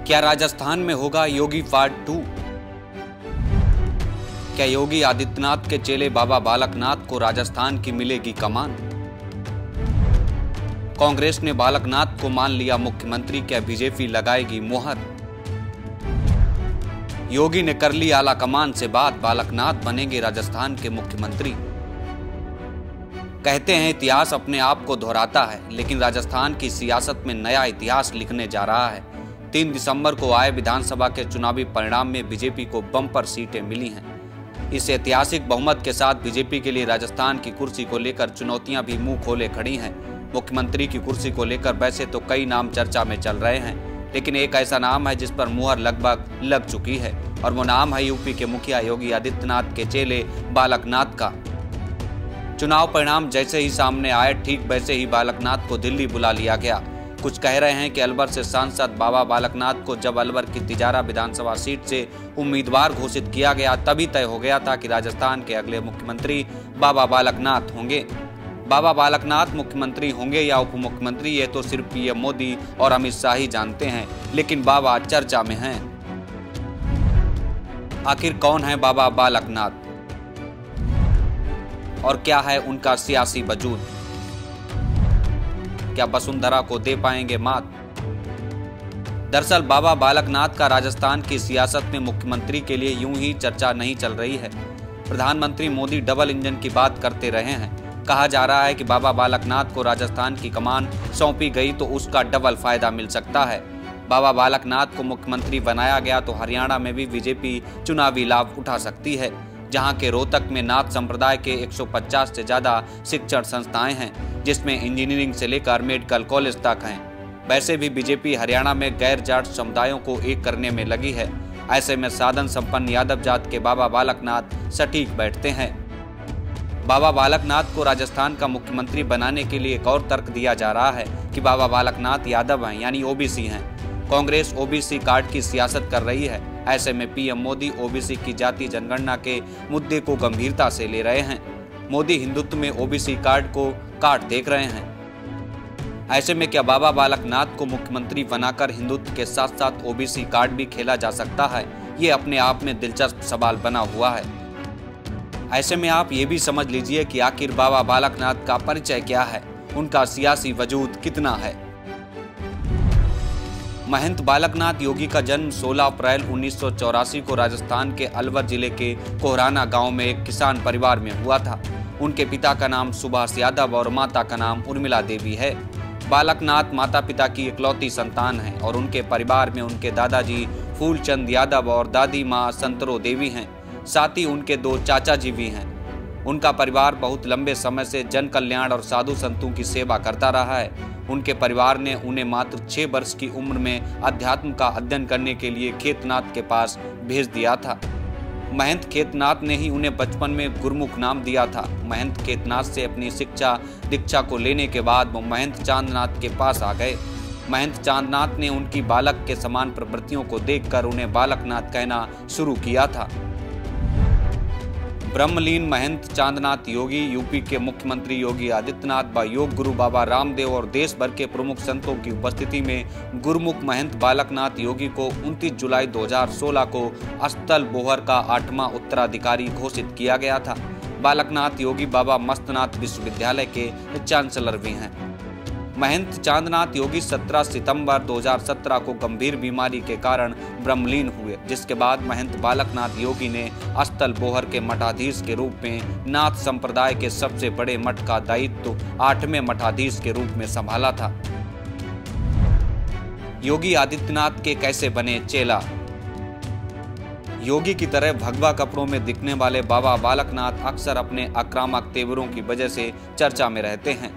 क्या राजस्थान में होगा योगी पार्ट 2? क्या योगी आदित्यनाथ के चेले बाबा बालकनाथ को राजस्थान की मिलेगी कमान? कांग्रेस ने बालकनाथ को मान लिया मुख्यमंत्री, क्या बीजेपी लगाएगी मुहर? योगी ने कर ली आला कमान से बात, बालकनाथ बनेंगे राजस्थान के मुख्यमंत्री। कहते हैं इतिहास अपने आप को दोहराता है, लेकिन राजस्थान की सियासत में नया इतिहास लिखने जा रहा है। 3 दिसंबर को आए विधानसभा के चुनावी परिणाम में बीजेपी को बम्पर सीटें मिली हैं। इस ऐतिहासिक बहुमत के साथ बीजेपी के लिए राजस्थान की कुर्सी को लेकर चुनौतियां भी मुंह खोले खड़ी हैं। मुख्यमंत्री की कुर्सी को लेकर वैसे तो कई नाम चर्चा में चल रहे हैं, लेकिन एक ऐसा नाम है जिस पर मुहर लगभग लग चुकी है, और वो नाम है यूपी के मुखिया योगी आदित्यनाथ के चेले बालकनाथ का। चुनाव परिणाम जैसे ही सामने आए, ठीक वैसे ही बालकनाथ को दिल्ली बुला लिया गया। कुछ कह रहे हैं कि अलवर से सांसद बाबा बालकनाथ को जब अलवर की तिजारा विधानसभा सीट से उम्मीदवार घोषित किया गया, तभी तय हो गया था कि राजस्थान के अगले मुख्यमंत्री बाबा बालकनाथ होंगे। बाबा बालकनाथ मुख्यमंत्री होंगे या उप मुख्यमंत्री, ये तो सिर्फ पीएम मोदी और अमित शाह ही जानते हैं, लेकिन बाबा चर्चा में हैं। आखिर कौन है बाबा बालकनाथ और क्या है उनका सियासी वजूद? क्या वसुंधरा को दे पाएंगे मात? दरअसल बाबा बालकनाथ का राजस्थान की सियासत में मुख्यमंत्री के लिए यूं ही चर्चा नहीं चल रही है। प्रधानमंत्री मोदी डबल इंजन की बात करते रहे हैं। कहा जा रहा है कि बाबा बालकनाथ को राजस्थान की कमान सौंपी गई तो उसका डबल फायदा मिल सकता है। बाबा बालकनाथ को मुख्यमंत्री बनाया गया तो हरियाणा में भी बीजेपी चुनावी लाभ उठा सकती है, जहां के रोहतक में नाथ संप्रदाय के 150 से ज्यादा शिक्षण संस्थाएं हैं, जिसमें इंजीनियरिंग से लेकर मेडिकल कॉलेज तक हैं। वैसे भी बीजेपी हरियाणा में गैर जाट समुदायों को एक करने में लगी है। ऐसे में साधन संपन्न यादव जात के बाबा बालकनाथ सटीक बैठते हैं। बाबा बालकनाथ को राजस्थान का मुख्यमंत्री बनाने के लिए एक और तर्क दिया जा रहा है कि बाबा बालकनाथ यादव हैं, यानी ओबीसी हैं। कांग्रेस ओबीसी कार्ड की सियासत कर रही है। ऐसे में पीएम मोदी ओबीसी की जाति जनगणना के मुद्दे को गंभीरता से ले रहे हैं। मोदी हिंदुत्व में ओबीसी कार्ड को काट देख रहे हैं। ऐसे में क्या बाबा बालकनाथ को मुख्यमंत्री बनाकर हिंदुत्व के साथ साथ ओबीसी कार्ड भी खेला जा सकता है? ये अपने आप में दिलचस्प सवाल बना हुआ है। ऐसे में आप ये भी समझ लीजिए कि आखिर बाबा बालकनाथ का परिचय क्या है, उनका सियासी वजूद कितना है। महंत बालकनाथ योगी का जन्म 16 अप्रैल 1984 को राजस्थान के अलवर जिले के कोहराना गांव में एक किसान परिवार में हुआ था। उनके पिता का नाम सुभाष यादव और माता का नाम उर्मिला देवी है। बालकनाथ माता पिता की इकलौती संतान हैं और उनके परिवार में उनके दादाजी फूलचंद यादव और दादी माँ संतरो देवी हैं। साथ ही उनके 2 चाचा जी भी हैं। उनका परिवार बहुत लंबे समय से जन कल्याण और साधु संतों की सेवा करता रहा है। उनके परिवार ने उन्हें मात्र 6 वर्ष की उम्र में अध्यात्म का अध्ययन करने के लिए खेतनाथ के पास भेज दिया था। महंत खेतनाथ ने ही उन्हें बचपन में गुरमुख नाम दिया था। महंत खेतनाथ से अपनी शिक्षा दीक्षा को लेने के बाद वो महंत चांदनाथ के पास आ गए। महंत चांदनाथ ने उनकी बालक के समान प्रवृत्तियों को देखकर उन्हें बालकनाथ कहना शुरू किया था। ब्रह्मलीन महंत चांदनाथ योगी यूपी के मुख्यमंत्री योगी आदित्यनाथ व योग गुरु बाबा रामदेव और देश भर के प्रमुख संतों की उपस्थिति में गुरुमुख महंत बालकनाथ योगी को 29 जुलाई 2016 को अस्थल बोहर का 8वां उत्तराधिकारी घोषित किया गया था। बालकनाथ योगी बाबा मस्तनाथ विश्वविद्यालय के चांसलर भी हैं। महंत चांदनाथ योगी 17 सितंबर 2017 को गंभीर बीमारी के कारण ब्रह्मलीन हुए, जिसके बाद महंत बालकनाथ योगी ने अस्थल बोहर के मठाधीश के रूप में नाथ संप्रदाय के सबसे बड़े मठ का दायित्व 8वें मठाधीश के रूप में संभाला था। योगी आदित्यनाथ के कैसे बने चेला? योगी की तरह भगवा कपड़ों में दिखने वाले बाबा बालकनाथ अक्सर अपने आक्रामक तेवरों की वजह से चर्चा में रहते हैं।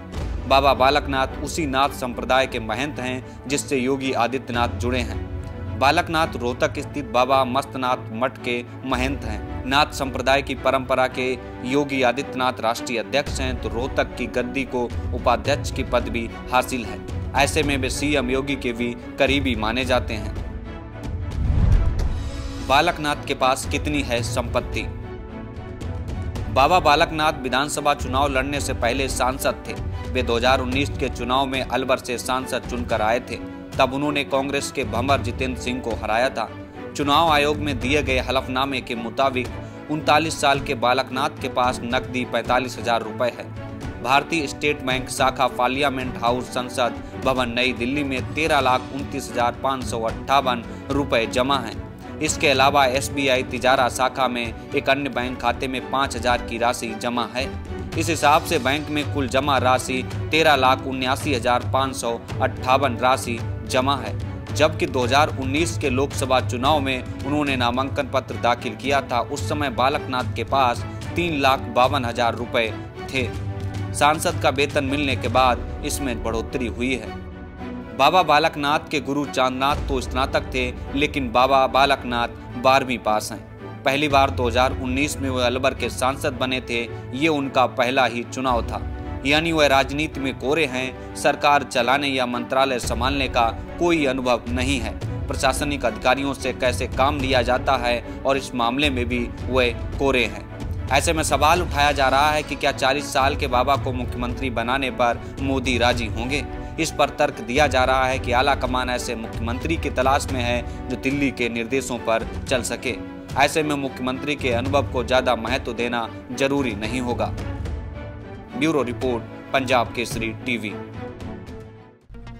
बाबा बालकनाथ उसी नाथ संप्रदाय के महंत हैं जिससे योगी आदित्यनाथ जुड़े हैं। बालकनाथ रोहतक स्थित बाबा मस्तनाथ मठ के महंत हैं। नाथ संप्रदाय की परंपरा के योगी आदित्यनाथ राष्ट्रीय अध्यक्ष हैं, तो रोहतक की गद्दी को उपाध्यक्ष की पद भी हासिल है। ऐसे में वे सीएम योगी के भी करीबी माने जाते हैं। बालकनाथ के पास कितनी है संपत्ति? बाबा बालकनाथ विधानसभा चुनाव लड़ने से पहले सांसद थे। वे 2019 के चुनाव में अलवर से सांसद चुनकर आए थे। तब उन्होंने कांग्रेस के भंवर जितेंद्र सिंह को हराया था। चुनाव आयोग में दिए गए हलफनामे के मुताबिक 39 साल के बालकनाथ के पास नकदी 45,000 रुपए है। भारतीय स्टेट बैंक शाखा पार्लियामेंट हाउस संसद भवन नई दिल्ली में 13,29,558 रुपए जमा हैं। इसके अलावा SBI तिजारा शाखा में एक अन्य बैंक खाते में 5,000 की राशि जमा है। इस हिसाब से बैंक में कुल जमा राशि 13,79,558 राशि जमा है। जबकि 2019 के लोकसभा चुनाव में उन्होंने नामांकन पत्र दाखिल किया था, उस समय बालकनाथ के पास 3,52,000 रुपए थे। सांसद का वेतन मिलने के बाद इसमें बढ़ोतरी हुई है। बाबा बालकनाथ के गुरु चांदनाथ तो स्नातक थे, लेकिन बाबा बालकनाथ 12वीं पास हैं। पहली बार 2019 में वे अलवर के सांसद बने थे। ये उनका पहला ही चुनाव था, यानी वह राजनीति में कोरे हैं। सरकार चलाने या मंत्रालय संभालने का कोई अनुभव नहीं है। प्रशासनिक अधिकारियों से कैसे काम लिया जाता है और इस मामले में भी वे कोरे हैं। ऐसे में सवाल उठाया जा रहा है कि क्या 40 साल के बाबा को मुख्यमंत्री बनाने पर मोदी राजी होंगे। इस पर तर्क दिया जा रहा है कि आला कमान ऐसे मुख्यमंत्री की तलाश में है जो दिल्ली के निर्देशों पर चल सके। ऐसे में मुख्यमंत्री के अनुभव को ज्यादा महत्व देना जरूरी नहीं होगा। Bureau report, Punjab Kesari TV.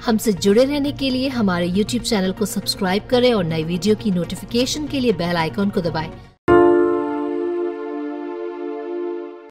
हमसे जुड़े रहने के लिए हमारे YouTube चैनल को सब्सक्राइब करें और नई वीडियो की नोटिफिकेशन के लिए बेल आइकॉन को दबाएं।